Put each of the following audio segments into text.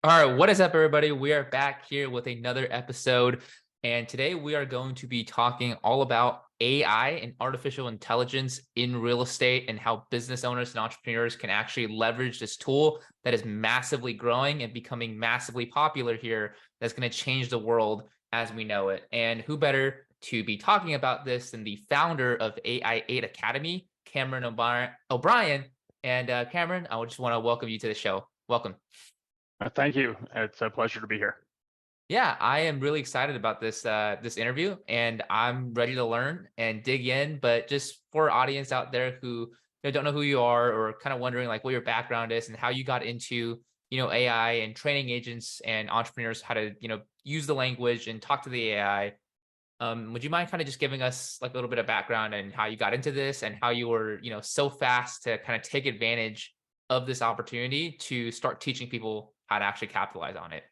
All right, what is up, everybody? We are back here with another episode, and today we are going to be talking all about AI and artificial intelligence in real estate and how business owners and entrepreneurs can actually leverage this tool that is massively growing and becoming massively popular here that's going to change the world as we know it. And who better to be talking about this than the founder of AI8 Academy, Cameron O'Brien. And Cameron, I just want to welcome you to the show. Welcome. Thank you. It's a pleasure to be here. Yeah, I am really excited about this interview, and I'm ready to learn and dig in. But just for our audience out there who don't know who you are or kind of wondering like what your background is and how you got into AI and training agents and entrepreneurs how to use the language and talk to the AI. Would you mind kind of just giving us like a little bit of background and how you got into this and how you were so fast to kind of take advantage of this opportunity to start teaching people how to actually capitalize on it?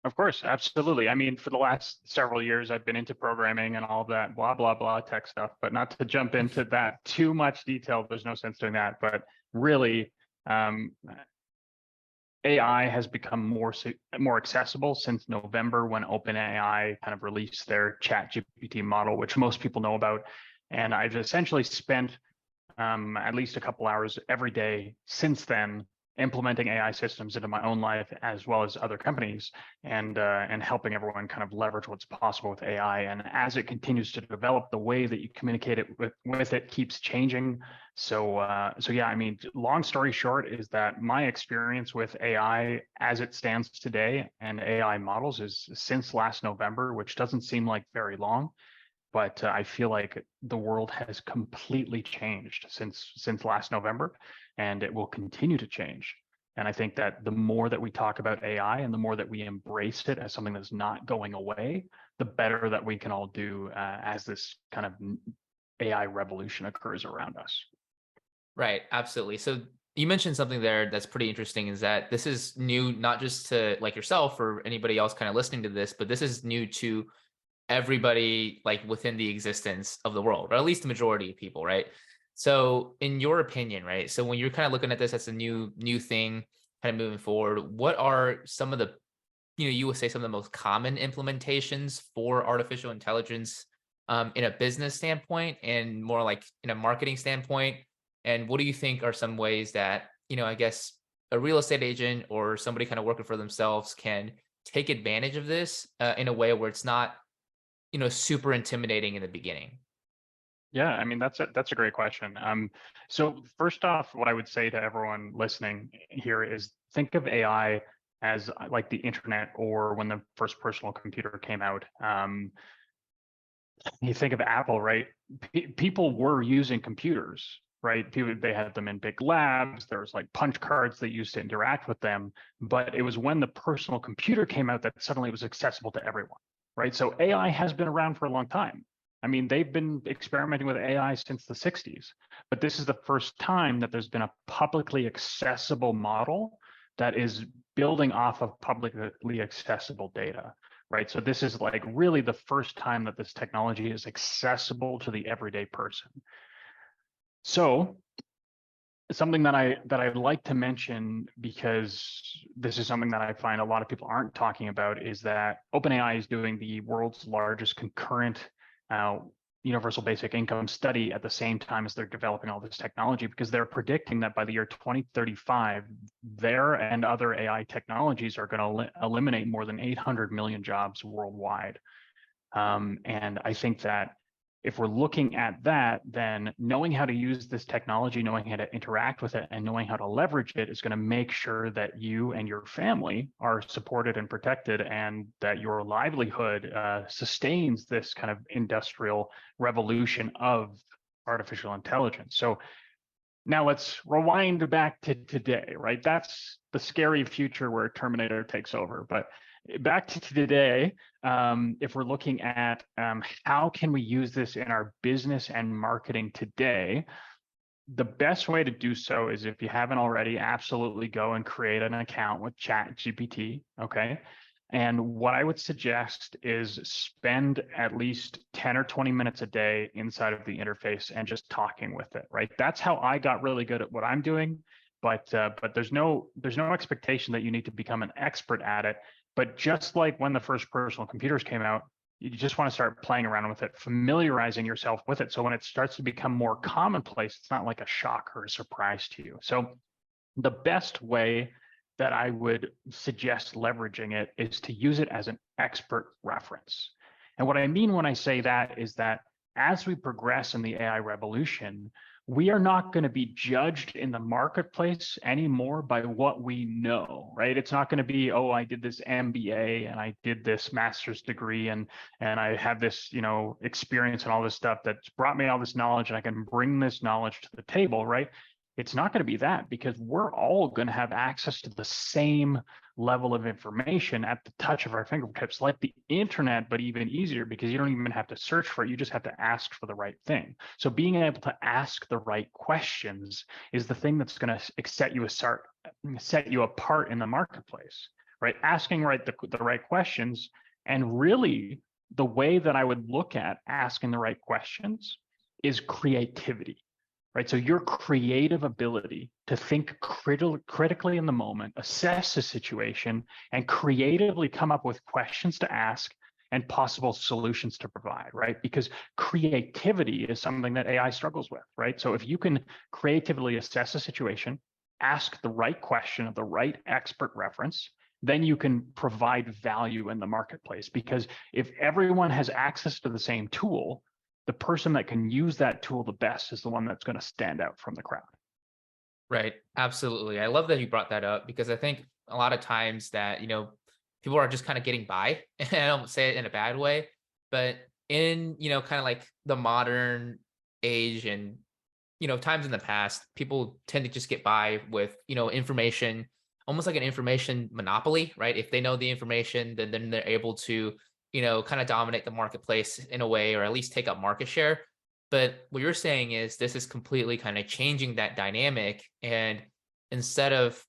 Of course, absolutely. I mean, for the last several years, I've been into programming and all that blah, blah, blah tech stuff, but not to jump into that too much detail. There's no sense doing that. But really, um, AI has become more accessible since November when OpenAI kind of released their ChatGPT model, which most people know about. And I've essentially spent at least a couple hours every day since then implementing AI systems into my own life as well as other companies and helping everyone kind of leverage what's possible with AI. And as it continues to develop, the way that you communicate it with it keeps changing. So yeah, I mean, long story short is that my experience with AI as it stands today and AI models is since last November, which doesn't seem like very long, but I feel like the world has completely changed since last November, and it will continue to change. And I think that the more that we talk about AI and the more that we embrace it as something that's not going away, the better that we can all do as this kind of AI revolution occurs around us. Right, absolutely. So you mentioned something there that's pretty interesting is that this is new, not just to like yourself or anybody else kind of listening to this, but this is new to everybody like within the existence of the world, or at least the majority of people, right? So in your opinion, right? So when you're kind of looking at this as a new thing, kind of moving forward, what are some of the, you would say some of the most common implementations for artificial intelligence in a business standpoint and more like in a marketing standpoint? And what do you think are some ways that, I guess a real estate agent or somebody kind of working for themselves can take advantage of this in a way where it's not super intimidating in the beginning? Yeah, I mean that's a great question. So first off, what I would say to everyone listening here is think of AI as like the internet or when the first personal computer came out. You think of Apple, right? People were using computers, right? People, they had them in big labs. There was like punch cards that used to interact with them. But it was when the personal computer came out that suddenly it was accessible to everyone, right? So AI has been around for a long time. I mean, they've been experimenting with AI since the 60s, but this is the first time that there's been a publicly accessible model that is building off of publicly accessible data, right? So this is like really the first time that this technology is accessible to the everyday person. So something that I'd like to mention, because this is something that I find a lot of people aren't talking about, is that OpenAI is doing the world's largest concurrent uh, universal basic income study at the same time as they're developing all this technology, because they're predicting that by the year 2035, their and other AI technologies are going to eliminate more than 800 million jobs worldwide. And I think that if we're looking at that, then knowing how to use this technology, knowing how to interact with it, and knowing how to leverage it is going to make sure that you and your family are supported and protected, and that your livelihood sustains this kind of industrial revolution of artificial intelligence. So now let's rewind back to today, right? That's the scary future where Terminator takes over. But back to today, if we're looking at how can we use this in our business and marketing today, the best way to do so is, if you haven't already, absolutely go and create an account with ChatGPT, okay? And what I would suggest is spend at least 10 or 20 minutes a day inside of the interface and just talking with it, right? That's how I got really good at what I'm doing. but there's no expectation that you need to become an expert at it. But just like when the first personal computers came out, you just want to start playing around with it, familiarizing yourself with it. So when it starts to become more commonplace, it's not like a shock or a surprise to you. So the best way that I would suggest leveraging it is to use it as an expert reference. And what I mean when I say that is that as we progress in the AI revolution, we are not going to be judged in the marketplace anymore by what we know, right? It's not going to be, oh, I did this MBA and I did this master's degree and I have this, experience and all this stuff that's brought me all this knowledge and I can bring this knowledge to the table, right? It's not going to be that, because we're all going to have access to the same level of information at the touch of our fingertips, like the internet, but even easier because you don't even have to search for it. You just have to ask for the right thing. So being able to ask the right questions is the thing that's going to set you apart in the marketplace, right? Asking the right questions. And really, the way that I would look at asking the right questions is creativity, right? So your creative ability to think critically in the moment, assess the situation, and creatively come up with questions to ask and possible solutions to provide, right? Because creativity is something that AI struggles with, right? So if you can creatively assess a situation, ask the right question of the right expert reference, then you can provide value in the marketplace. Because if everyone has access to the same tool, the person that can use that tool the best is the one that's going to stand out from the crowd. Right. Absolutely. I love that you brought that up because I think a lot of times that, people are just kind of getting by. And I don't say it in a bad way, but in, kind of like the modern age and, times in the past, people tend to just get by with, information, almost like an information monopoly, right? If they know the information, then they're able to, kind of dominate the marketplace in a way, or at least take up market share. But what you're saying is this is completely kind of changing that dynamic. And instead of,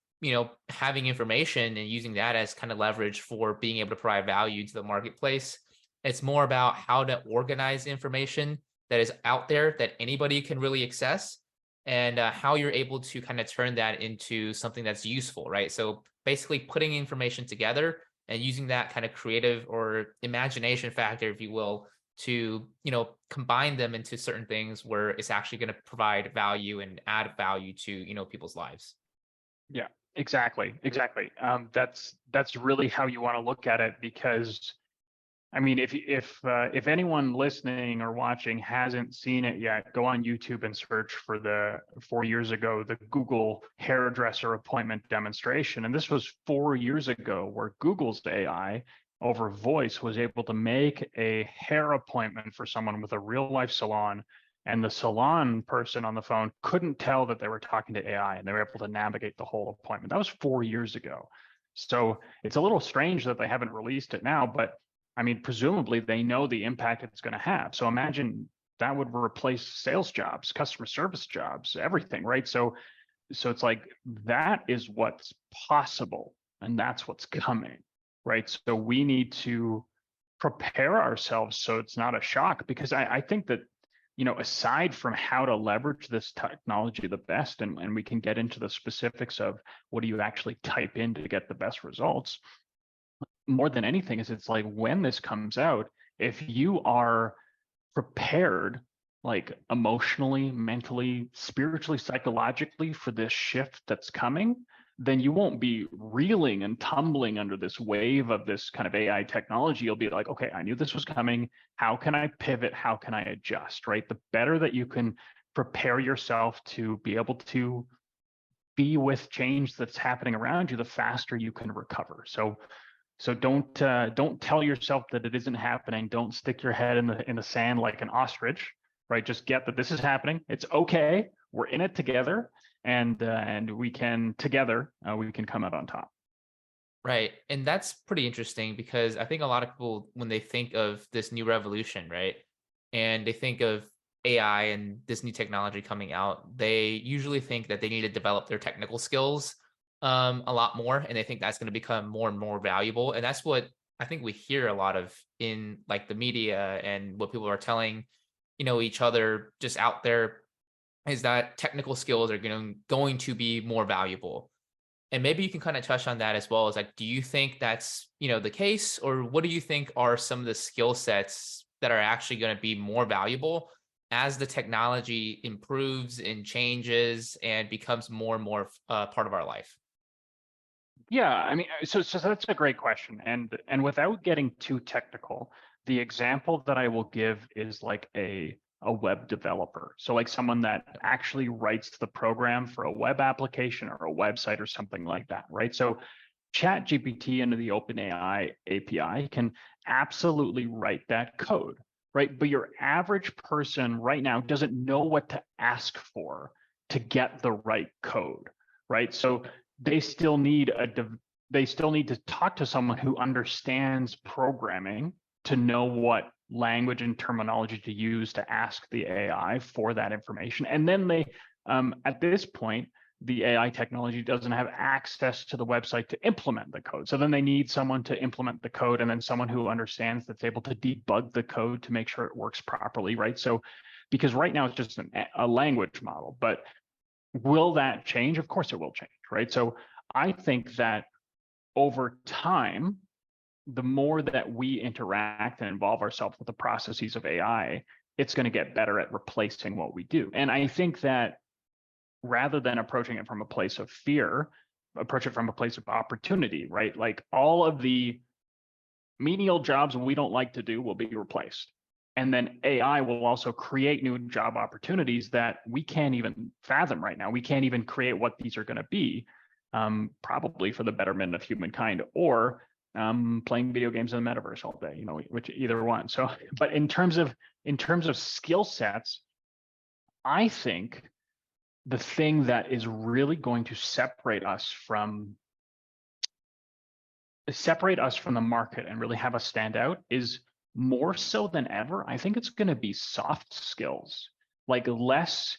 having information and using that as kind of leverage for being able to provide value to the marketplace, it's more about how to organize information that is out there that anybody can really access, and how you're able to kind of turn that into something that's useful, right? So basically putting information together and using that kind of creative or imagination factor, if you will, to combine them into certain things where it's actually going to provide value and add value to people's lives. Yeah, exactly. That's really how you want to look at it, because I mean, if anyone listening or watching hasn't seen it yet, go on YouTube and search for the 4 years ago, the Google hairdresser appointment demonstration. And this was 4 years ago, where Google's AI over voice was able to make a hair appointment for someone with a real life salon. And the salon person on the phone couldn't tell that they were talking to AI, and they were able to navigate the whole appointment. That was 4 years ago. So it's a little strange that they haven't released it now, but I mean, presumably they know the impact it's going to have. So imagine that would replace sales jobs, customer service jobs, everything, right? So it's like that is what's possible, and that's what's coming, right? So we need to prepare ourselves so it's not a shock, because I think that, aside from how to leverage this technology the best, and we can get into the specifics of what do you actually type in to get the best results, more than anything is it's like when this comes out, if you are prepared, like emotionally, mentally, spiritually, psychologically, for this shift that's coming, then you won't be reeling and tumbling under this wave of this kind of AI technology. You'll be like, okay, I knew this was coming. How can I pivot? How can I adjust, right? The better that you can prepare yourself to be able to be with change that's happening around you, the faster you can recover. So don't tell yourself that it isn't happening. Don't stick your head in the sand like an ostrich, right? Just get that this is happening. It's okay. We're in it together, and we can together we can come out on top. Right. And that's pretty interesting because I think a lot of people, when they think of this new revolution, right, and they think of AI and this new technology coming out, they usually think that they need to develop their technical skills a lot more. And they think that's going to become more and more valuable. And that's what I think we hear a lot of in like the media and what people are telling, each other just out there is that technical skills are going to be more valuable. And maybe you can kind of touch on that as well as like, do you think that's, the case, or what do you think are some of the skill sets that are actually going to be more valuable as the technology improves and changes and becomes more and more part of our life? Yeah, I mean, so that's a great question, and without getting too technical, the example that I will give is like a web developer. So like someone that actually writes the program for a web application or a website or something like that, right? So ChatGPT into the OpenAI API can absolutely write that code, right? But your average person right now doesn't know what to ask for to get the right code, right? So they still need they still need to talk to someone who understands programming to know what language and terminology to use to ask the AI for that information. And then they, at this point, the AI technology doesn't have access to the website to implement the code. So then they need someone to implement the code, and then someone who understands that's able to debug the code to make sure it works properly, right? So because right now it's just a language model, but will that change? Of course it will change, right? So I think that over time, the more that we interact and involve ourselves with the processes of AI, it's going to get better at replacing what we do. And I think that rather than approaching it from a place of fear, approach it from a place of opportunity, right? Like all of the menial jobs we don't like to do will be replaced. And then AI will also create new job opportunities that we can't even fathom right now. We can't even create what these are going to be, probably for the betterment of humankind, or playing video games in the metaverse all day, which either one. So, but in terms of skill sets, I think the thing that is really going to separate us from the market and really have us stand out is more so than ever. I think it's going to be soft skills, like less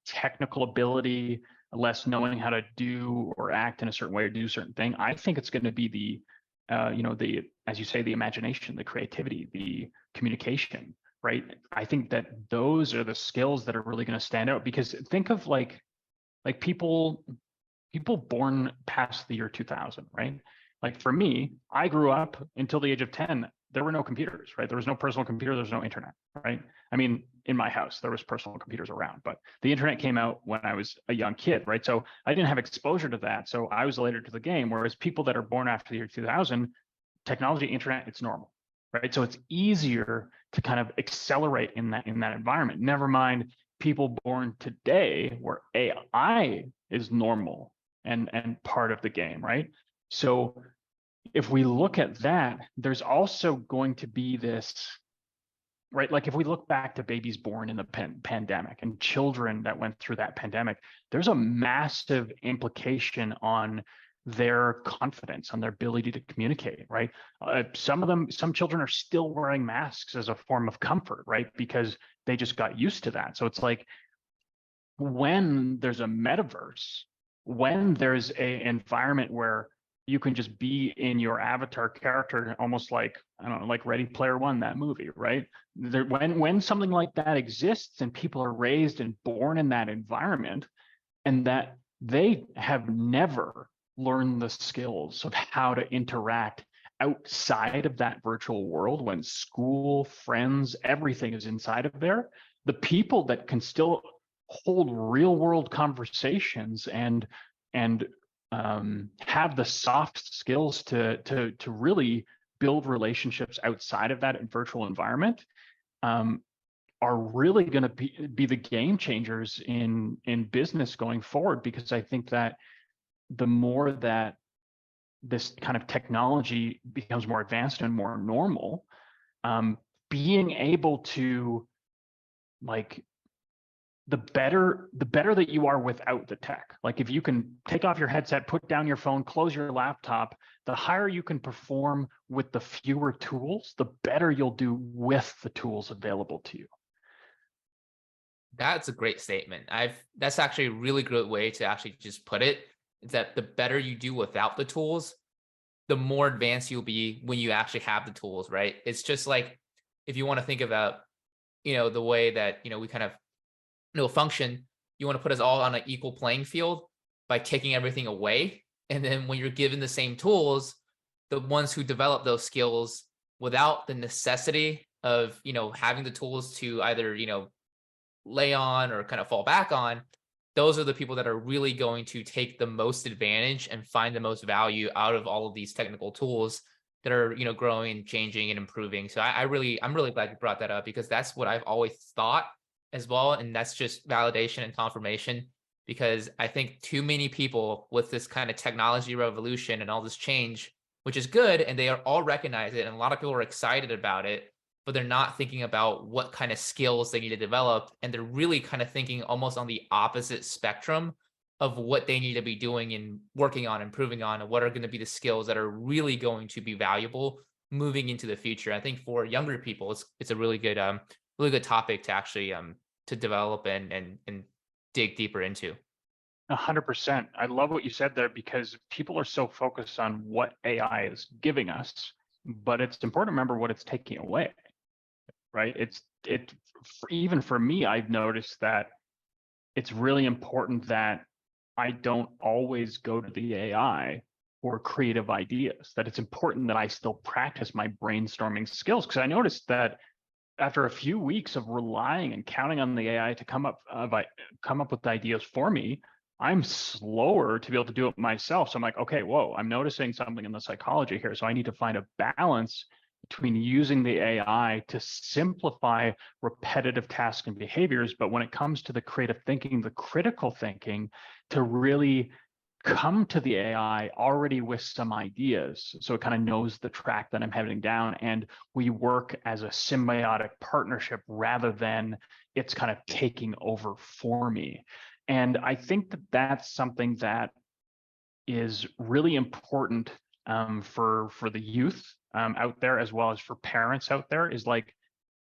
technical ability, less knowing how to do or act in a certain way or do a certain thing. I think it's going to be the as you say, the imagination, the creativity, the communication, right? I think that those are the skills that are really going to stand out, because think of like people born past the year 2000, right? Like for me, I grew up until the age of 10. There were no computers, right? There was no personal computer. There was no internet, right? I mean, in my house, there was personal computers around, but the internet came out when I was a young kid, right? So I didn't have exposure to that. So I was later to the game. Whereas people that are born after the year 2000, technology, internet, it's normal, right? So it's easier to kind of accelerate in that environment. Never mind people born today where AI is normal and part of the game, right? So if we look at that, there's also going to be this, right? Like if we look back to babies born in the pandemic and children that went through that pandemic, there's a massive implication on their confidence, on their ability to communicate, right? Some children are still wearing masks as a form of comfort, right? Because they just got used to that. So it's like, when there's a metaverse, when there's a environment where you can just be in your avatar character, almost like, I don't know, like Ready Player One, that movie, right? When something like that exists and people are raised and born in that environment, and that they have never learned the skills of how to interact outside of that virtual world, when school, friends, everything is inside of there, the people that can still hold real world conversations and have the soft skills to really build relationships outside of that virtual environment, are really going to be the game changers in business going forward. Because I think that the more that this kind of technology becomes more advanced and more normal, being able to, like, the better that you are without the tech. Like if you can take off your headset, put down your phone, close your laptop, the higher you can perform with the fewer tools, the better you'll do with the tools available to you. That's a great statement. That's actually a really good way to actually just put it. Is that the better you do without the tools, the more advanced you'll be when you actually have the tools, right? It's just like if you want to think about, the way that, we kind of function, you want to put us all on an equal playing field by taking everything away. And then when you're given the same tools, the ones who develop those skills without the necessity of, having the tools to either, lay on or kind of fall back on, those are the people that are really going to take the most advantage and find the most value out of all of these technical tools that are, growing, changing, and improving. So I'm really glad you brought that up, because that's what I've always thought as well. And that's just validation and confirmation, because I think too many people with this kind of technology revolution and all this change, which is good, and they are all recognize it, and a lot of people are excited about it, but they're not thinking about what kind of skills they need to develop. And they're really kind of thinking almost on the opposite spectrum of what they need to be doing and working on, improving on, and what are going to be the skills that are really going to be valuable moving into the future. I think for younger people, it's a really good topic to actually to develop and dig deeper into. 100%. I love what you said there because people are so focused on what AI is giving us, but it's important to remember what it's taking away, right? Even for me, I've noticed that it's really important that I don't always go to the AI for creative ideas, that it's important that I still practice my brainstorming skills. Because I noticed that after a few weeks of relying and counting on the AI to come up with ideas for me, I'm slower to be able to do it myself. So I'm like, okay, whoa, I'm noticing something in the psychology here. So I need to find a balance between using the AI to simplify repetitive tasks and behaviors, but when it comes to the creative thinking, the critical thinking, to really come to the AI already with some ideas. So it kind of knows the track that I'm heading down. And we work as a symbiotic partnership rather than it's kind of taking over for me. And I think that that's something that is really important for the youth out there, as well as for parents out there, is like,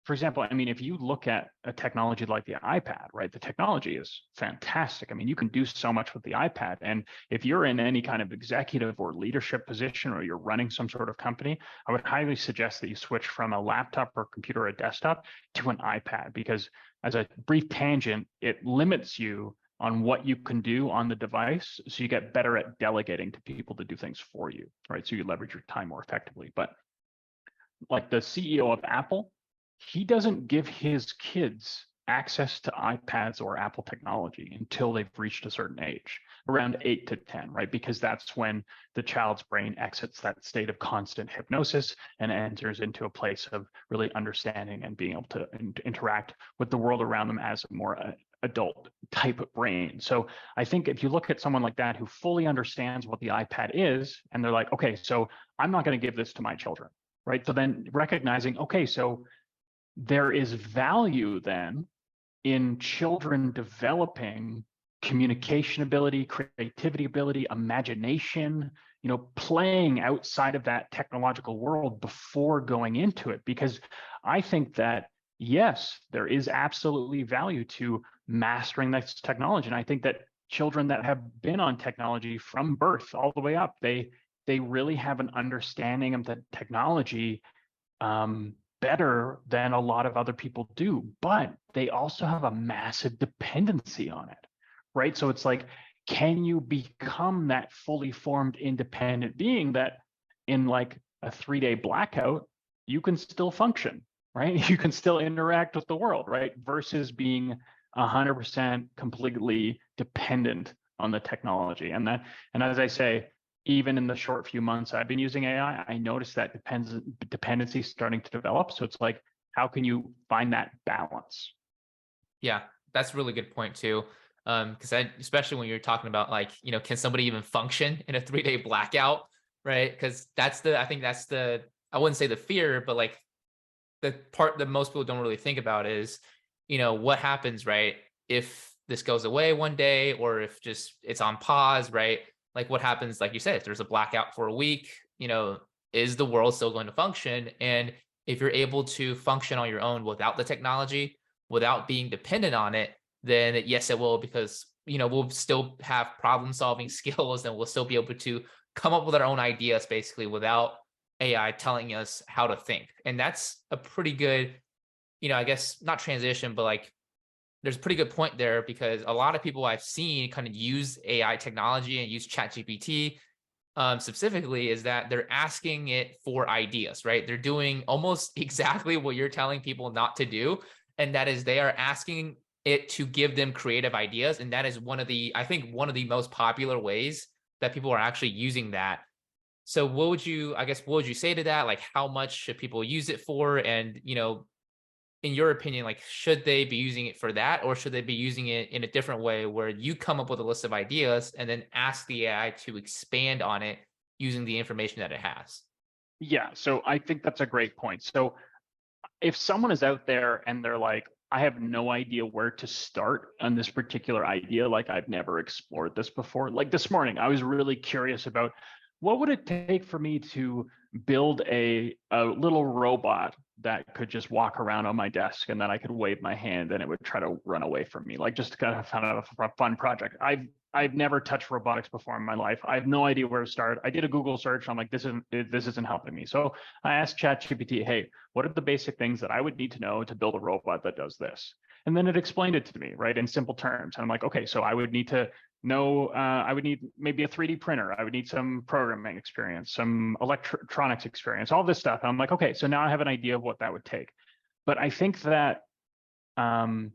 for example, I mean, if you look at a technology like the iPad, right? The technology is fantastic. I mean, you can do so much with the iPad. And if you're in any kind of executive or leadership position, or you're running some sort of company, I would highly suggest that you switch from a laptop or computer or a desktop to an iPad, because as a brief tangent, it limits you on what you can do on the device. So you get better at delegating to people to do things for you, right? So you leverage your time more effectively. But like the CEO of Apple, he doesn't give his kids access to iPads or Apple technology until they've reached a certain age, around 8 to 10, right? Because that's when the child's brain exits that state of constant hypnosis and enters into a place of really understanding and being able to interact with the world around them as a more adult type of brain. So I think if you look at someone like that who fully understands what the iPad is, and they're like, okay, so I'm not going to give this to my children, right? So then recognizing, okay, so there is value then in children developing communication ability, creativity ability, imagination, playing outside of that technological world before going into it. Because I think that, yes, there is absolutely value to mastering this technology. And I think that children that have been on technology from birth all the way up, they really have an understanding of the technology better than a lot of other people do, but they also have a massive dependency on it, right? So it's like, can you become that fully formed independent being that in like a 3-day blackout, you can still function, right? You can still interact with the world, right? Versus being 100% completely dependent on the technology. And as I say, even in the short few months I've been using AI, I noticed that dependency starting to develop. So it's like, how can you find that balance? Yeah, that's a really good point too. Because especially when you're talking about, like, can somebody even function in a 3-day blackout, right? Because I think that's I wouldn't say the fear, but like the part that most people don't really think about is, what happens, right? If this goes away one day, or if just it's on pause, right? Like what happens, like you said, if there's a blackout for a week, is the world still going to function? And if you're able to function on your own without the technology, without being dependent on it, then yes, it will, because, we'll still have problem solving skills, and we'll still be able to come up with our own ideas basically without AI telling us how to think. And that's a pretty good, I guess not transition, but like there's a pretty good point there, because a lot of people I've seen kind of use AI technology and use ChatGPT specifically, is that they're asking it for ideas, right? They're doing almost exactly what you're telling people not to do. And that is, they are asking it to give them creative ideas. And that is one of the, I think, one of the most popular ways that people are actually using that. So what would you, I guess, what would you say to that? Like, how much should people use it for? And, in your opinion, like, should they be using it for that, or should they be using it in a different way where you come up with a list of ideas and then ask the AI to expand on it using the information that it has? Yeah, so I think that's a great point. So if someone is out there and they're like, I have no idea where to start on this particular idea, like I've never explored this before. Like this morning, I was really curious about what would it take for me to build a little robot that could just walk around on my desk, and then I could wave my hand and it would try to run away from me, like just kind of a fun project. I've never touched robotics before in my life. I have no idea where to start. I did a Google search. I'm like, this isn't helping me. So I asked ChatGPT, hey, what are the basic things that I would need to know to build a robot that does this? And then it explained it to me, right, in simple terms. And I'm like, okay, so I would need to know, I would need maybe a 3D printer. I would need some programming experience, some electronics experience, all this stuff. And I'm like, okay, so now I have an idea of what that would take. But um,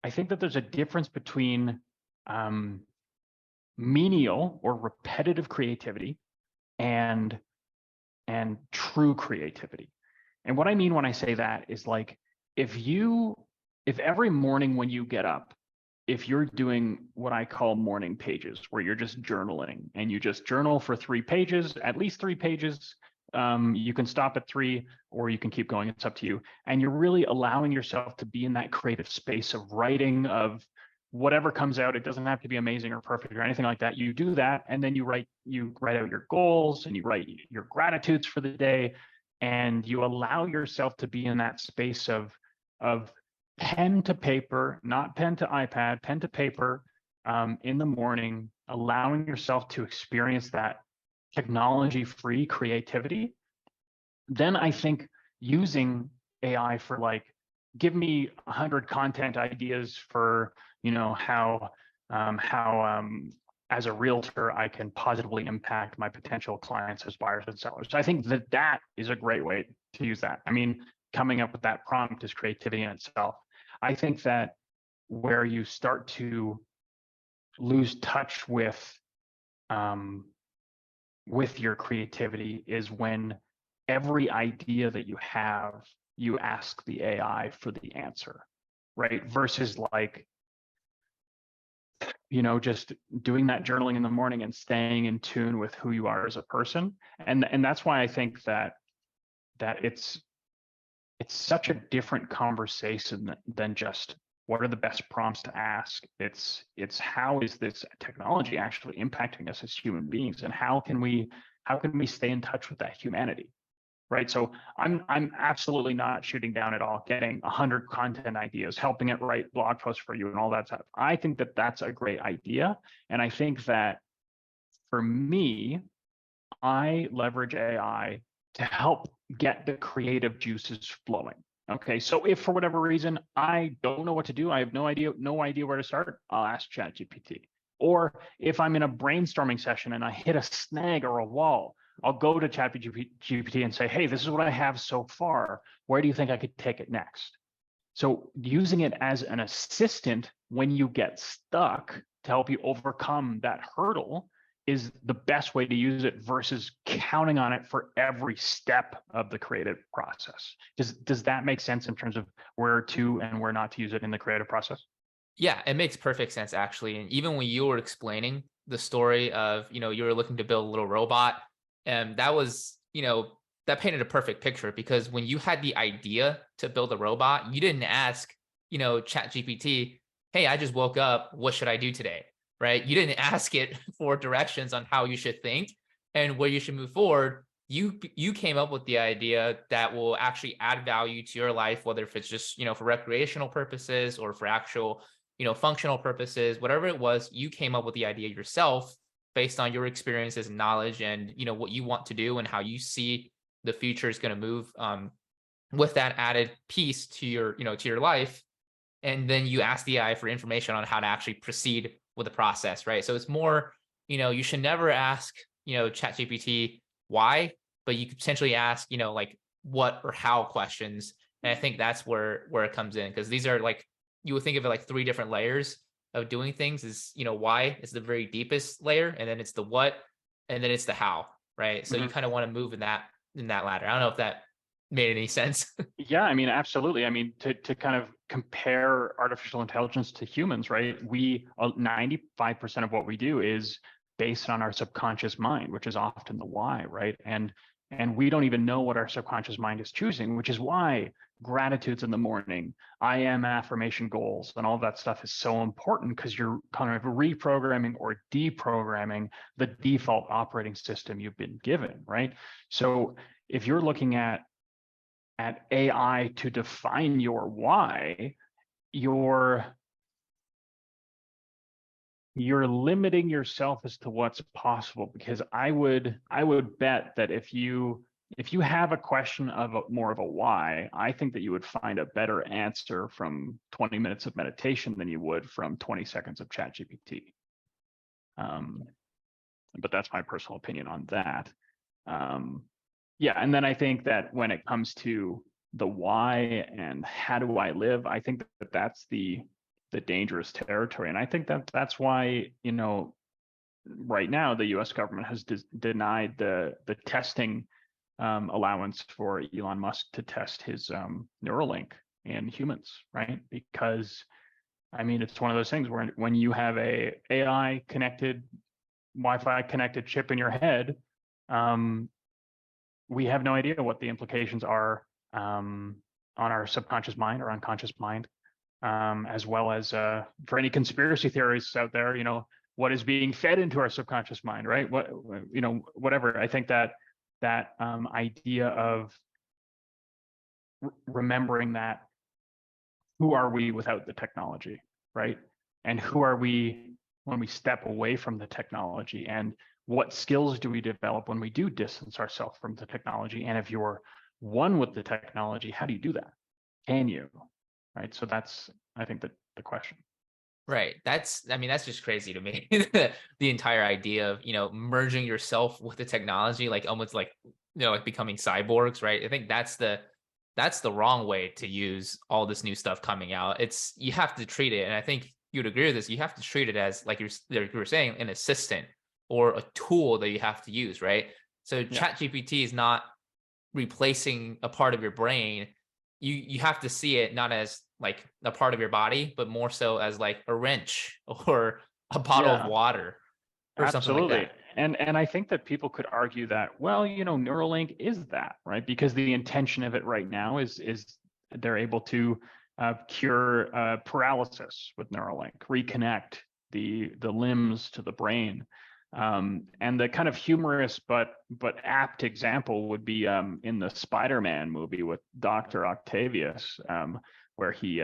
I think that there's a difference between um, menial or repetitive creativity and true creativity. And what I mean when I say that is, like, if every morning when you get up, if you're doing what I call morning pages, where you're just journaling and you just journal for 3 pages, at least 3 pages, you can stop at 3 or you can keep going. It's up to you. And you're really allowing yourself to be in that creative space of writing, of whatever comes out. It doesn't have to be amazing or perfect or anything like that. You do that, and then you write out your goals and you write your gratitudes for the day, and you allow yourself to be in that space of pen to paper, not pen to iPad, pen to paper, in the morning, allowing yourself to experience that technology-free creativity. Then I think using AI for, like, give me 100 content ideas for, how as a realtor I can positively impact my potential clients as buyers and sellers. So I think that that is a great way to use that. I mean, coming up with that prompt is creativity in itself. I think that where you start to lose touch um, with your creativity is when every idea that you have, you ask the AI for the answer, right? Versus, like, just doing that journaling in the morning and staying in tune with who you are as a person. And that's why I think that it's such a different conversation than just what are the best prompts to ask. It's how is this technology actually impacting us as human beings, and how can we stay in touch with that humanity, right? So I'm absolutely not shooting down at all getting 100 content ideas, helping it write blog posts for you and all that stuff. I think that that's a great idea, and I think that for me, I leverage AI to help get the creative juices flowing. Okay, so if for whatever reason I don't know what to do, I have no idea where to start, I'll ask ChatGPT. Or if I'm in a brainstorming session and I hit a snag or a wall, I'll go to ChatGPT and say, hey, this is what I have so far. Where do you think I could take it next? So using it as an assistant when you get stuck to help you overcome that hurdle is the best way to use it, versus counting on it for every step of the creative process. Does that make sense in terms of where to and where not to use it in the creative process? Yeah, it makes perfect sense, actually. And even when you were explaining the story of, you were looking to build a little robot, and that was, that painted a perfect picture, because when you had the idea to build a robot, you didn't ask, Chat GPT, hey, I just woke up, what should I do today? Right? You didn't ask it for directions on how you should think and where you should move forward. You came up with the idea that will actually add value to your life, whether if it's just, for recreational purposes or for actual, functional purposes, whatever it was. You came up with the idea yourself based on your experiences and knowledge, and what you want to do and how you see the future is going to move, with that added piece to your to your life. and then you ask the AI for information on how to actually proceed with the process, right? So it's more, you should never ask, ChatGPT why, but you could potentially ask, like what or how questions. And I think that's where it comes in, because these are like, you would think of it like three different layers of doing things. Is, why is the very deepest layer, and then it's the what, and then it's the how, right? So you Mhm. kind of want to move in that ladder. I don't know if that made any sense. Yeah, I mean, absolutely. I mean, to kind of compare artificial intelligence to humans, right? 95% of what we do is based on our subconscious mind, which is often the why, right? And we don't even know what our subconscious mind is choosing, which is why gratitudes in the morning, I am affirmation goals, and all that stuff is so important, because you're kind of reprogramming or deprogramming the default operating system you've been given, right? So if you're looking at AI to define your why, you're limiting yourself as to what's possible. Because I would bet that if you have a question of more of a why, I think that you would find a better answer from 20 minutes of meditation than you would from 20 seconds of ChatGPT. Um, but that's my personal opinion on that. Um, yeah, and then I think that when it comes to the why and how do I live, I think that that's the dangerous territory, and I think that that's why, right now the U.S. government has denied the testing allowance for Elon Musk to test his Neuralink in humans, right? Because I mean, it's one of those things where when you have a AI connected, Wi-Fi connected chip in your head, um, we have no idea what the implications are on our subconscious mind or unconscious mind, as well as for any conspiracy theories out there, what is being fed into our subconscious mind, right? Whatever. I think that idea of remembering that, who are we without the technology, right? And who are we when we step away from the technology? And what skills do we develop when we do distance ourselves from the technology? And if you're one with the technology, how do you do that? Can you? Right. So that's, I think, the question. Right. I mean, that's just crazy to me. The entire idea of, merging yourself with the technology, like almost like, like becoming cyborgs, right? I think that's the wrong way to use all this new stuff coming out. You have to treat it, and I think you'd agree with this. You have to treat it as, like you were saying, an assistant or a tool that you have to use, right? So Yeah. ChatGPT is not replacing a part of your brain. You have to see it not as like a part of your body, but more so as like a wrench or a bottle of Yeah. water or something like Absolutely. that. And I think that people could argue that, well, Neuralink is that, right? Because the intention of it right now is they're able to cure paralysis with Neuralink, reconnect the limbs to the brain. And the kind of humorous but apt example would be in the Spider-Man movie with Dr. Octavius, where he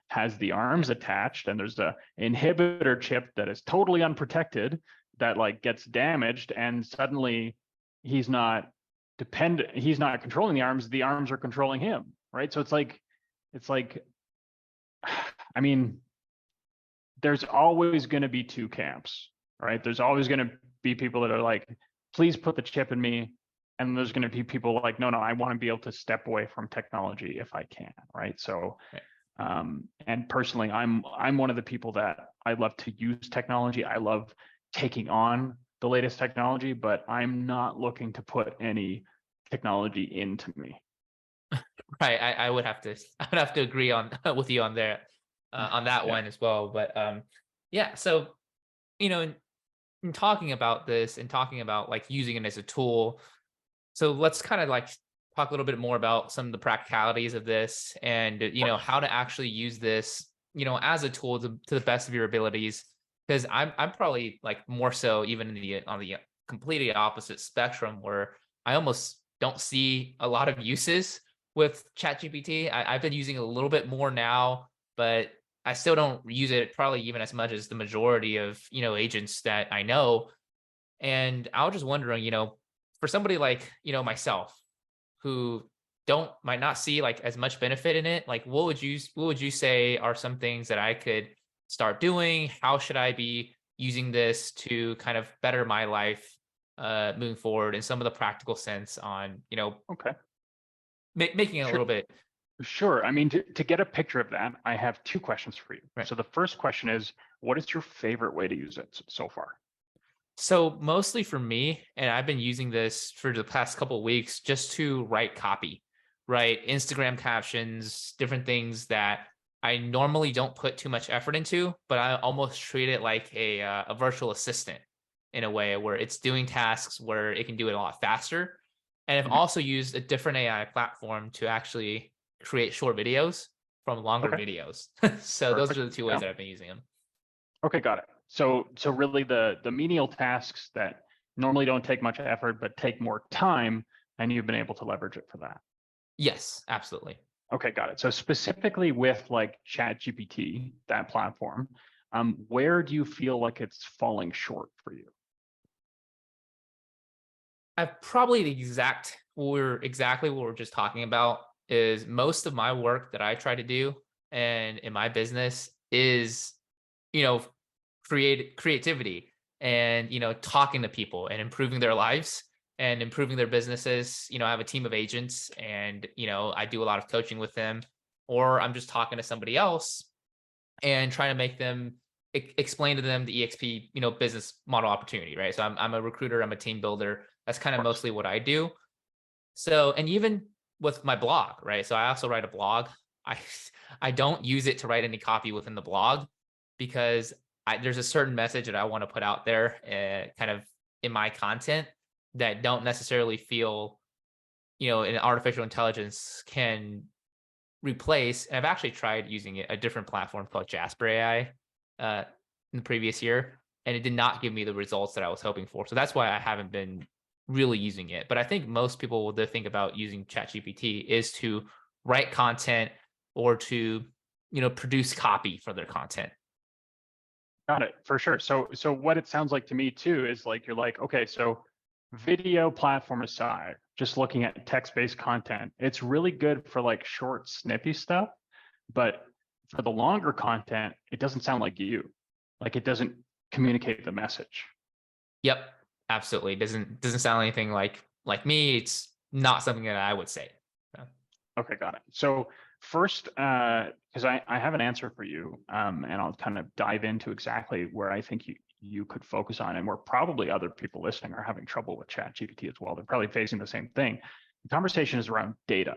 has the arms attached, and there's a inhibitor chip that is totally unprotected that like gets damaged, and suddenly he's not he's not controlling the arms are controlling him, right? So it's like I mean, there's always going to be two camps, right? There's always going to be people that are like, please put the chip in me, and there's going to be people like, no, I want to be able to step away from technology if I can, right? So Right. and personally, I'm one of the people that I love to use technology. I love taking on the latest technology, but I'm not looking to put any technology into me. Right. I would have to I would have to agree on with you on that Yeah. one as well. But yeah, so in talking about this and talking about like using it as a tool, so let's kind of like talk a little bit more about some of the practicalities of this, and Of course. how to actually use this, as a tool to the best of your abilities. Because I'm probably like more so even on the completely opposite spectrum, where I almost don't see a lot of uses with ChatGPT. I've been using it a little bit more now, but I still don't use it probably even as much as the majority of agents that I know. And I was just wondering, for somebody like, myself, who might not see like as much benefit in it, like what would you say are some things that I could start doing? How should I be using this to kind of better my life moving forward in some of the practical sense on, Okay. making it a Sure. little bit Sure. I mean, to get a picture of that, I have two questions for you. right. So the first question is, what is your favorite way to use it so far? So mostly for me, and I've been using this for the past couple of weeks just to write copy, right? Instagram captions, different things that I normally don't put too much effort into, but I almost treat it like a virtual assistant in a way where it's doing tasks where it can do it a lot faster. And I've Mhm. also used a different AI platform to actually create short videos from longer Okay. videos. So those Perfect. are the two ways Yeah. that I've been using them. Okay, got it. So really the menial tasks that normally don't take much effort but take more time, and you've been able to leverage it for that. Yes, absolutely. Okay, got it. So specifically with like ChatGPT, that platform, where do you feel like it's falling short for you? I've probably exactly what we're just talking about is most of my work that I try to do and in my business is, you know, creativity and, talking to people and improving their lives and improving their businesses. I have a team of agents and, I do a lot of coaching with them, or I'm just talking to somebody else and trying to make them explain to them the EXP, business model opportunity, right? So I'm a recruiter, I'm a team builder. That's kind Of of course. mostly what I do. So, and even with my blog, right? So I also write a blog. I I don't use it to write any copy within the blog because there's a certain message that I want to put out there, kind of in my content that don't necessarily feel, an artificial intelligence can replace. And I've actually tried using a different platform called Jasper AI in the previous year, and it did not give me the results that I was hoping for. So that's why I haven't been really using it. But I think most people, when they think about using ChatGPT, is to write content or to, produce copy for their content. Got it, for sure. So what it sounds like to me too is like you're like, okay, so video platform aside, just looking at text-based content, it's really good for like short, snippy stuff, but for the longer content, it doesn't sound like you. Like it doesn't communicate the message. Yep, absolutely. Doesn't sound anything like me. It's not something that I would say. So, Okay, got it. So first, because I have an answer for you, and I'll kind of dive into exactly where I think you could focus on, and where probably other people listening are having trouble with ChatGPT as well. They're probably facing the same thing. The conversation is around data.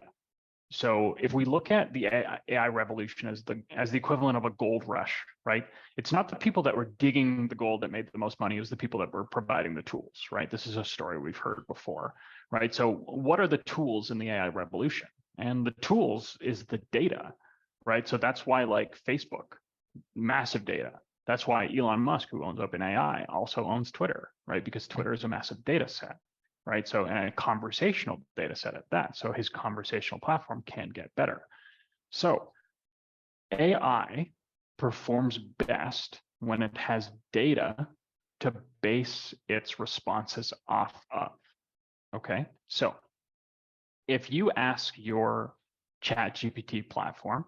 So if we look at the AI revolution as the equivalent of a gold rush, right? It's not the people that were digging the gold that made the most money, it was the people that were providing the tools, right? This is a story we've heard before, right? So what are the tools in the AI revolution? And the tools is the data, right? So that's why like Facebook, massive data. That's why Elon Musk, who owns OpenAI, also owns Twitter, right? Because Twitter is a massive data set, right? So, and a conversational data set at that. So his conversational platform can get better. So AI performs best when it has data to base its responses off of. Okay. So if you ask your ChatGPT platform,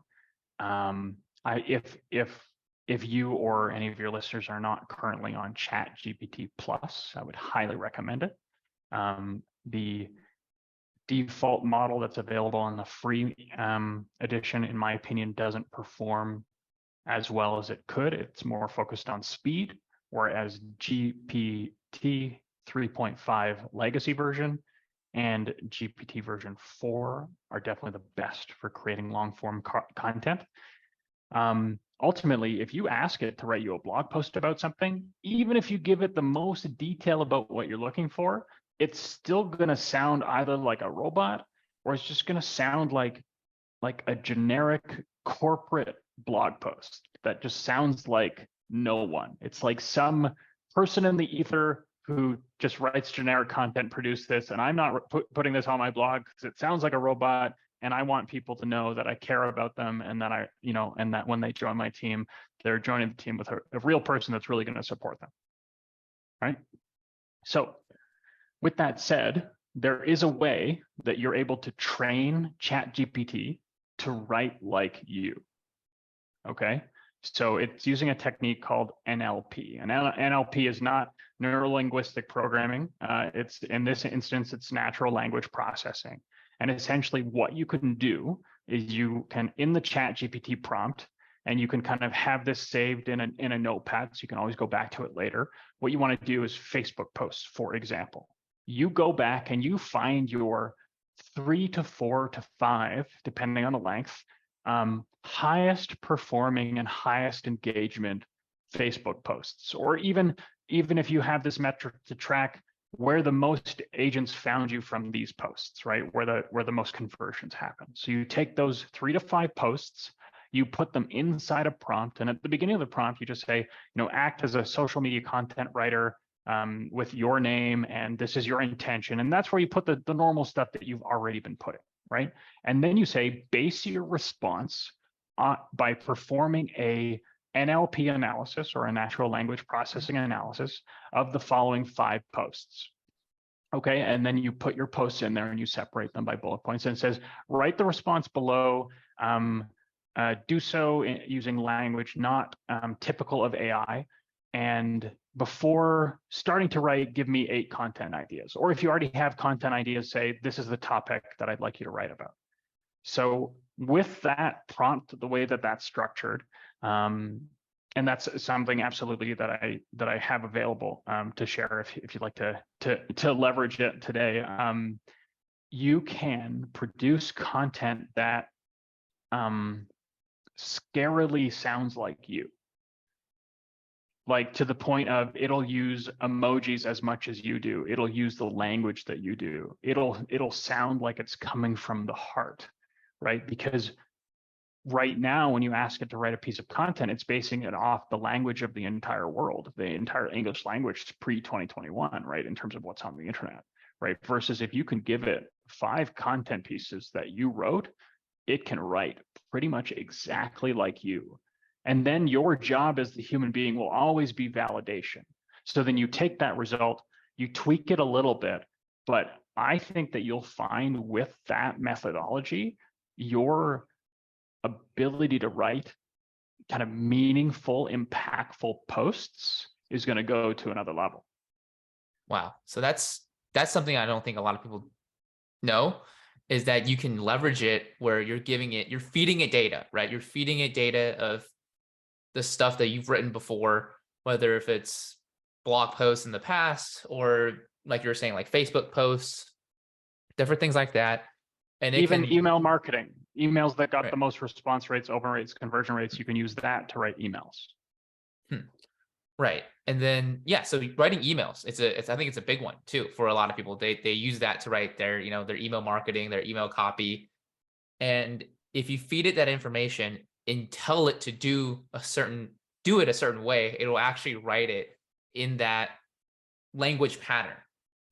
if you or any of your listeners are not currently on ChatGPT Plus, I would highly recommend it. The default model that's available on the free edition, in my opinion, doesn't perform as well as it could. It's more focused on speed, whereas GPT 3.5 legacy version and GPT version 4 are definitely the best for creating long form content. Ultimately, if you ask it to write you a blog post about something, even if you give it the most detail about what you're looking for, it's still going to sound either like a robot or it's just going to sound like a generic corporate blog post that just sounds like no one. It's like some person in the ether who just writes generic content, produce this, and I'm not putting this on my blog because it sounds like a robot, and I want people to know that I care about them and that and that when they join my team, they're joining the team with a real person that's really going to support them, right? So with that said, there is a way that you're able to train ChatGPT to write like you. Okay. So it's using a technique called NLP. And NLP is not neurolinguistic programming. It's in this instance, it's natural language processing. And essentially what you can do is you can, in the ChatGPT prompt, and you can kind of have this saved in a notepad, so you can always go back to it later. What you want to do is Facebook posts, for example. You go back and you find your 3 to 4 to 5, depending on the length, highest performing and highest engagement Facebook posts, or even if you have this metric to track where the most agents found you from these posts, right? Where the most conversions happen. So you take those 3 to 5 posts, you put them inside a prompt, and at the beginning of the prompt, you just say, act as a social media content writer with your name, and this is your intention, and that's where you put the normal stuff that you've already been putting, right? And then you say, base your response by performing a NLP analysis, or a natural language processing analysis, of the following 5 posts. Okay, and then you put your posts in there and you separate them by bullet points, and it says, write the response below. Do so using language not typical of AI. And before starting to write, give me 8 content ideas. Or if you already have content ideas, say, this is the topic that I'd like you to write about. So with that prompt, the way that that's structured, and that's something absolutely that I have available to share if you'd like to leverage it today. You can produce content that scarily sounds like you. Like, to the point of, it'll use emojis as much as you do. It'll use the language that you do. It'll sound like it's coming from the heart, right? Because right now, when you ask it to write a piece of content, it's basing it off the language of the entire world, the entire English language pre-2021, right? In terms of what's on the internet, right? Versus if you can give it 5 content pieces that you wrote, it can write pretty much exactly like you. And then your job as the human being will always be validation. So then you take that result, you tweak it a little bit, but I think that you'll find with that methodology, your ability to write kind of meaningful, impactful posts is going to go to another level. Wow. So that's something I don't think a lot of people know, is that you can leverage it where you're feeding it data, right? You're feeding it data of the stuff that you've written before, whether if it's blog posts in the past, or like you're saying, like Facebook posts, different things like that. And it even can, email marketing, emails that got right. the most response rates, open rates, conversion rates, you can use that to write emails. Right. And then, yeah, so writing emails, I think it's a big one too for a lot of people. They use that to write their, their email marketing, their email copy. And if you feed it that information and tell it to do it a certain way, it'll actually write it in that language pattern.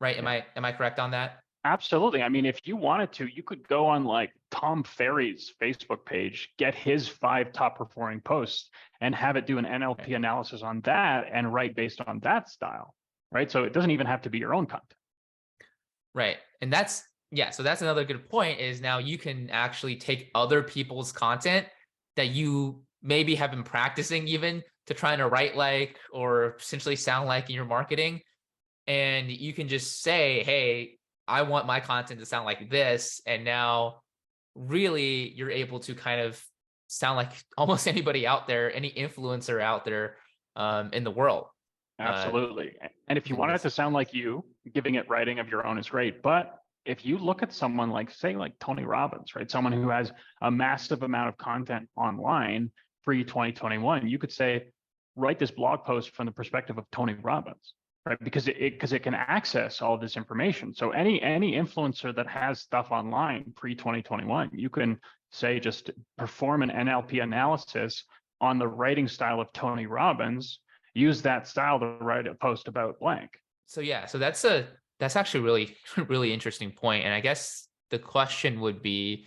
Right? Yeah. Am I correct on that? Absolutely. I mean, if you wanted to, you could go on like Tom Ferry's Facebook page, get his 5 top performing posts, and have it do an NLP analysis on that and write based on that style, right? So it doesn't even have to be your own content. Right. And so that's another good point, is now you can actually take other people's content that you maybe have been practicing even to trying to write like, or essentially sound like in your marketing. And you can just say, hey, I want my content to sound like this. And now really you're able to kind of sound like almost anybody out there, any influencer out there in the world. Absolutely. And if you want it to sound like you, giving it writing of your own is great. But if you look at someone like, say, like Tony Robbins, right? Someone who has a massive amount of content online pre-2021, you could say, write this blog post from the perspective of Tony Robbins, right? Because it can access all of this information. So any influencer that has stuff online pre-2021, you can say, just perform an NLP analysis on the writing style of Tony Robbins, use that style to write a post about blank. So yeah, so that's actually really, really interesting point. And I guess the question would be,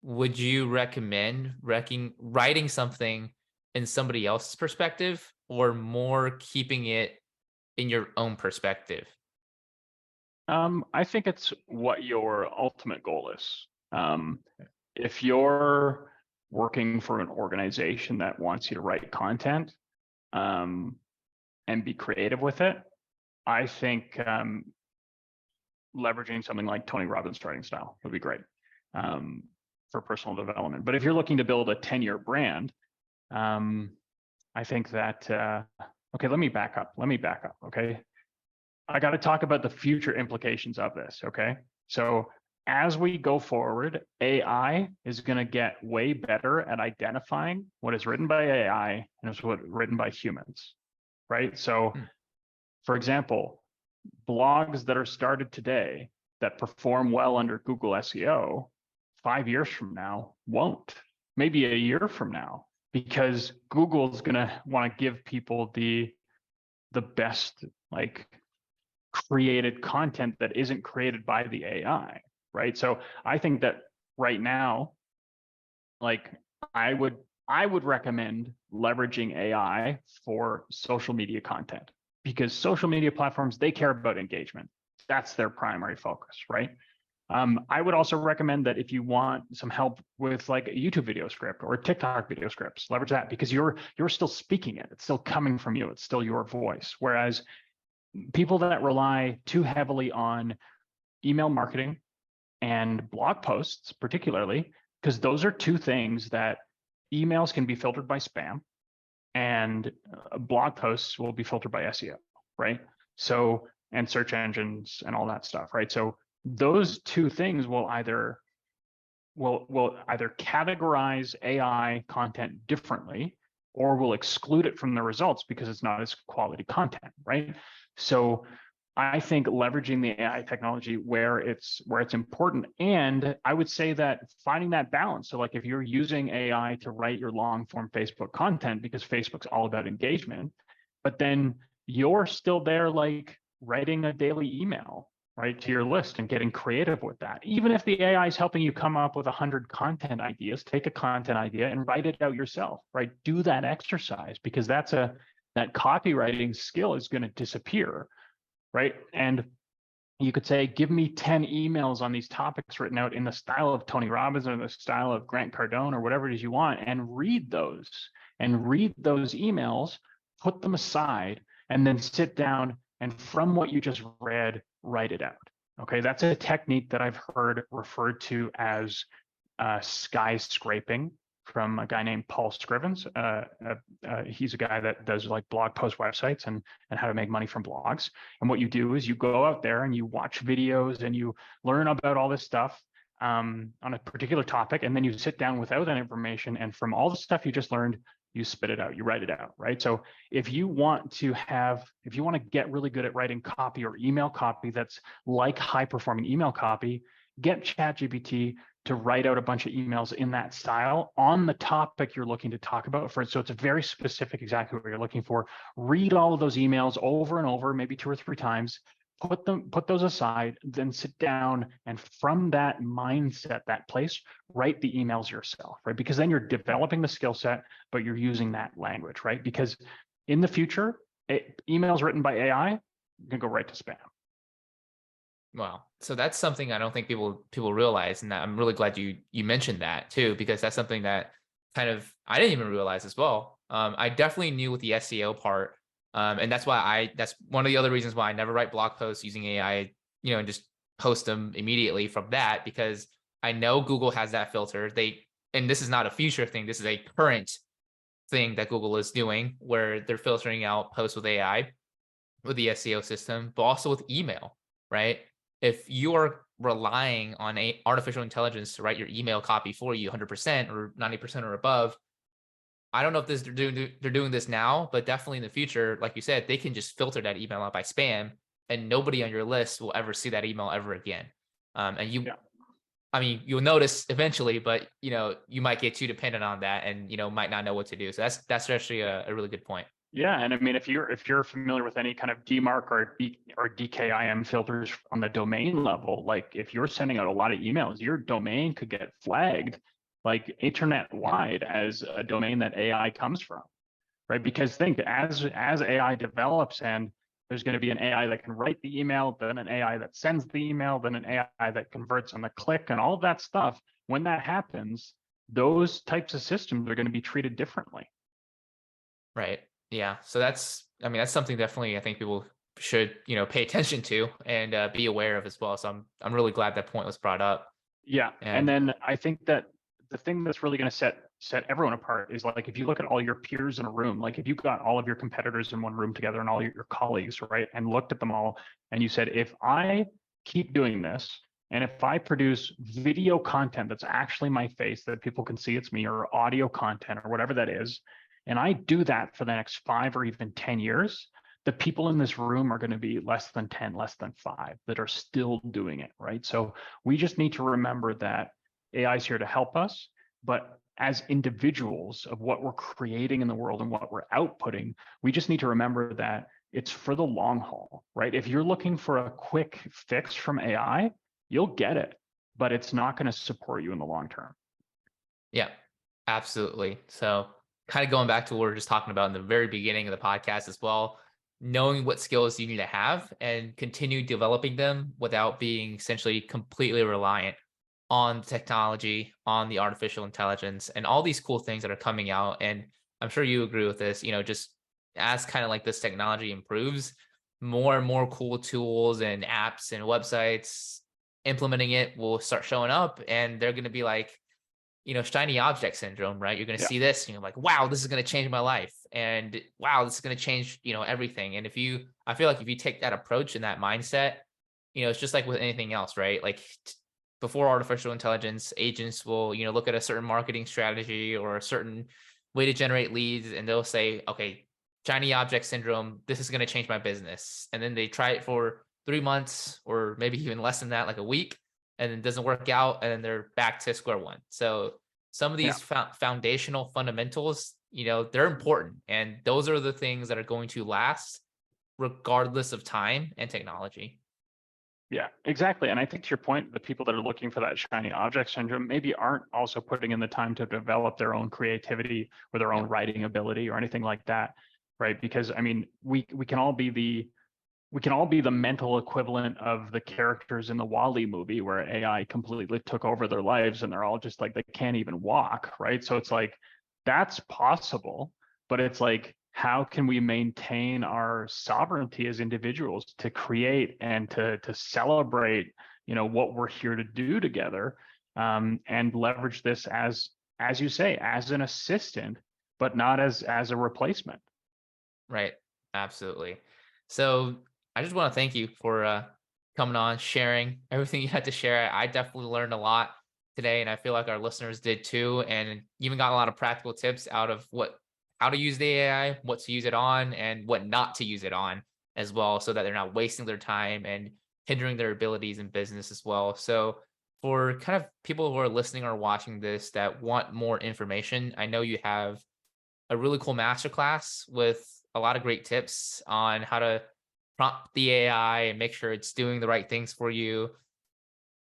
would you recommend writing something in somebody else's perspective, or more keeping it in your own perspective? I think it's what your ultimate goal is. If you're working for an organization that wants you to write content, and be creative with it, I think leveraging something like Tony Robbins' writing style would be great for personal development. But if you're looking to build a 10-year brand, I think that, okay, let me back up. Okay. I got to talk about the future implications of this. Okay. So as we go forward, AI is going to get way better at identifying what is written by AI and is what written by humans. Right. So, Hmm. for example, blogs that are started today that perform well under Google SEO 5 years from now won't, maybe a year from now, because Google's going to want to give people the best like created content that isn't created by the AI, right? So I think that right now, like I would recommend leveraging AI for social media content, because social media platforms, they care about engagement. That's their primary focus, right? I would also recommend that if you want some help with like a YouTube video script or a TikTok video scripts, leverage that, because you're still speaking it. It's still coming from you. It's still your voice. Whereas people that rely too heavily on email marketing and blog posts, particularly, because those are two things that emails can be filtered by spam and blog posts will be filtered by SEO, right? So, and search engines and all that stuff, right? So those two things will either categorize AI content differently, or will exclude it from the results because it's not as quality content, right? So I think leveraging the AI technology where it's important. And I would say that finding that balance. So like if you're using AI to write your long form Facebook content, because Facebook's all about engagement, but then you're still there like writing a daily email, right, to your list and getting creative with that. Even if the AI is helping you come up with 100 content ideas, take a content idea and write it out yourself, right? Do that exercise, because that copywriting skill is going to disappear, right? And you could say, give me 10 emails on these topics written out in the style of Tony Robbins or the style of Grant Cardone or whatever it is you want, and read those emails, put them aside, and then sit down and from what you just read, write it out. Okay, that's a technique that I've heard referred to as skyscraping, from a guy named Paul Scrivens. He's a guy that does like blog post websites and how to make money from blogs. And what you do is you go out there and you watch videos and you learn about all this stuff on a particular topic, and then you sit down without that information, and from all the stuff you just learned, you spit it out, you write it out, right? So if you want to get really good at writing copy or email copy that's like high performing email copy, get ChatGPT to write out a bunch of emails in that style on the topic you're looking to talk about. So it's a very specific, exactly what you're looking for. Read all of those emails over and over, maybe 2 or 3 times, put those aside, then sit down, and from that mindset, that place, write the emails yourself, right? Because then you're developing the skill set, but you're using that language, right? Because in the future, emails written by AI can go right to spam. Wow. So that's something I don't think people realize, and I'm really glad you mentioned that too, because that's something that kind of I didn't even realize as well. I definitely knew with the SEO part, and that's one of the other reasons why I never write blog posts using AI, and just post them immediately from that, because I know Google has that filter. And this is not a future thing. This is a current thing that Google is doing, where they're filtering out posts with AI with the SEO system, but also with email, right? If you are relying on artificial intelligence to write your email copy for you 100% or 90% or above, I don't know if they're doing this now, but definitely in the future, like you said, they can just filter that email out by spam, and nobody on your list will ever see that email ever again. And Yeah. I mean, you'll notice eventually, but you might get too dependent on that, and might not know what to do. So that's actually a really good point. Yeah, and I mean, if you're familiar with any kind of DMARC or DKIM filters on the domain level, like if you're sending out a lot of emails, your domain could get flagged like internet wide as a domain that AI comes from, right? Because think, as AI develops and There's going to be an AI that can write the email, then an AI that sends the email, then an AI that converts on the click, and all of that stuff. When that happens, those types of systems are going to be treated differently. Right. Yeah. So that's, I mean, that's something definitely I think people should, pay attention to and be aware of as well. So I'm really glad that point was brought up. Yeah. And And then I think that the thing that's really going to set everyone apart is like if you look at all your peers in a room, like if you got all of your competitors in one room together and all your colleagues, right, and looked at them all and you said, if I keep doing this and if I produce video content that's actually my face that people can see it's me, or audio content or whatever that is, and I do that for the next 5 or even 10 years, the people in this room are going to be less than 10, less than 5 that are still doing it, right? So we just need to remember that AI is here to help us, but as individuals of what we're creating in the world and what we're outputting, we just need to remember that it's for the long haul, right? If you're looking for a quick fix from AI, you'll get it, but it's not going to support you in the long term. yeah, absolutely. So kind of going back to what we were just talking about in the very beginning of the podcast as well, knowing what skills you need to have and continue developing them without being essentially completely reliant on technology, on the artificial intelligence, and all these cool things that are coming out. And I'm sure you agree with this, just as kind of like this technology improves, more and more cool tools and apps and websites implementing it will start showing up and they're going to be like, shiny object syndrome, right? You're going to Yeah. see this and you're like, wow, this is going to change my life. And wow, this is going to change, everything. And I feel like if you take that approach and that mindset, it's just like with anything else, right? Like before artificial intelligence, agents will, look at a certain marketing strategy or a certain way to generate leads and they'll say, okay, shiny object syndrome, this is going to change my business. And then they try it for 3 months or maybe even less than that, like a week, and it doesn't work out. And then they're back to square one. So some of Yeah. these foundational fundamentals, they're important. And those are the things that are going to last regardless of time and technology. Yeah, exactly. And I think to your point, the people that are looking for that shiny object syndrome maybe aren't also putting in the time to develop their own creativity or their own Yep. writing ability or anything like that, right? Because I mean, we can all be the mental equivalent of the characters in the Wall-E movie where AI completely took over their lives and they're all just like they can't even walk, right? So it's like that's possible, but it's like how can we maintain our sovereignty as individuals to create and to celebrate, what we're here to do together, and leverage this as you say, as an assistant, but not as a replacement. Right. Absolutely. So I just want to thank you for coming on, sharing everything you had to share. I definitely learned a lot today, and I feel like our listeners did too, and even got a lot of practical tips out of how to use the AI, what to use it on, and what not to use it on as well, so that they're not wasting their time and hindering their abilities in business as well. So for kind of people who are listening or watching this that want more information, I know you have a really cool masterclass with a lot of great tips on how to prompt the AI and make sure it's doing the right things for you.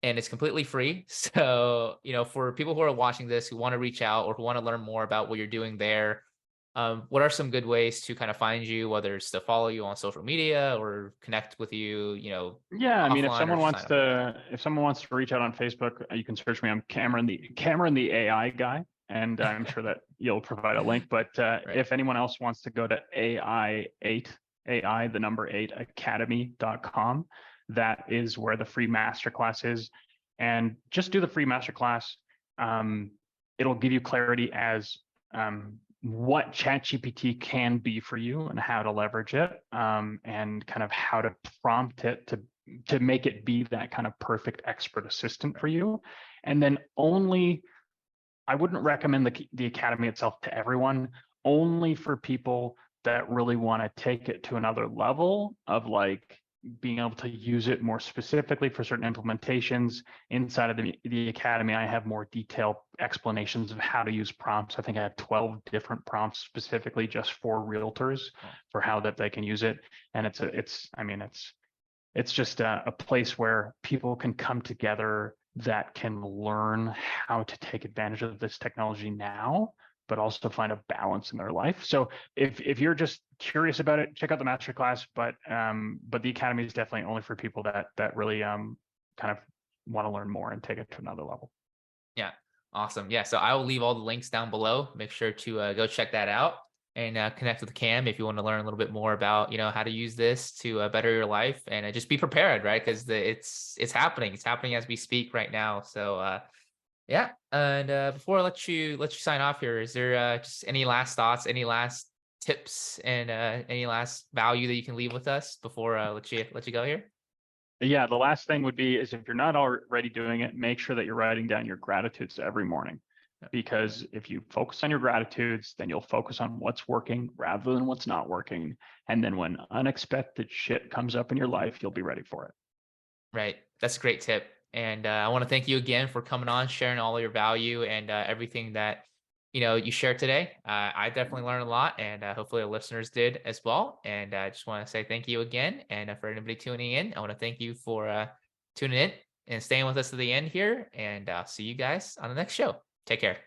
And it's completely free. So, for people who are watching this who want to reach out or who want to learn more about what you're doing there, what are some good ways to kind of find you, whether it's to follow you on social media or connect with you, Yeah, I mean, offline or sign up with you? if someone wants to reach out on Facebook, you can search me. I'm Cameron the AI guy, and I'm sure that you'll provide a link. But Right. if anyone else wants to go to AI8 AI the number 8 academy.com, that is where the free masterclass is, and just do the free masterclass. Um, it'll give you clarity as what ChatGPT can be for you and how to leverage it, and kind of how to prompt it to make it be that kind of perfect expert assistant for you. And then I wouldn't recommend the academy itself to everyone, only for people that really want to take it to another level of like being able to use it more specifically for certain implementations. Inside of the academy, I have more detailed explanations of how to use prompts. I think I have 12 different prompts specifically just for realtors Oh, for how that they can use it. And it's just a place where people can come together that can learn how to take advantage of this technology now, but also find a balance in their life. So if you're just curious about it, check out the masterclass. But the academy is definitely only for people that really kind of want to learn more and take it to another level. Yeah. Awesome. Yeah. So I will leave all the links down below. Make sure to go check that out and connect with Cam if you want to learn a little bit more about, how to use this to better your life, and just be prepared, right? Because it's happening. It's happening as we speak right now. So yeah. And before I let you sign off here, is there just any last thoughts, any last tips, and any last value that you can leave with us before let you go here? Yeah, the last thing would be is if you're not already doing it, make sure that you're writing down your gratitudes every morning. Because if you focus on your gratitudes, then you'll focus on what's working rather than what's not working. And then when unexpected shit comes up in your life, you'll be ready for it. Right. That's a great tip. And I want to thank you again for coming on, sharing all your value and everything that you shared today. I definitely learned a lot, and hopefully the listeners did as well. And I just want to say thank you again. And for anybody tuning in, I want to thank you for tuning in and staying with us to the end here. And I'll see you guys on the next show. Take care.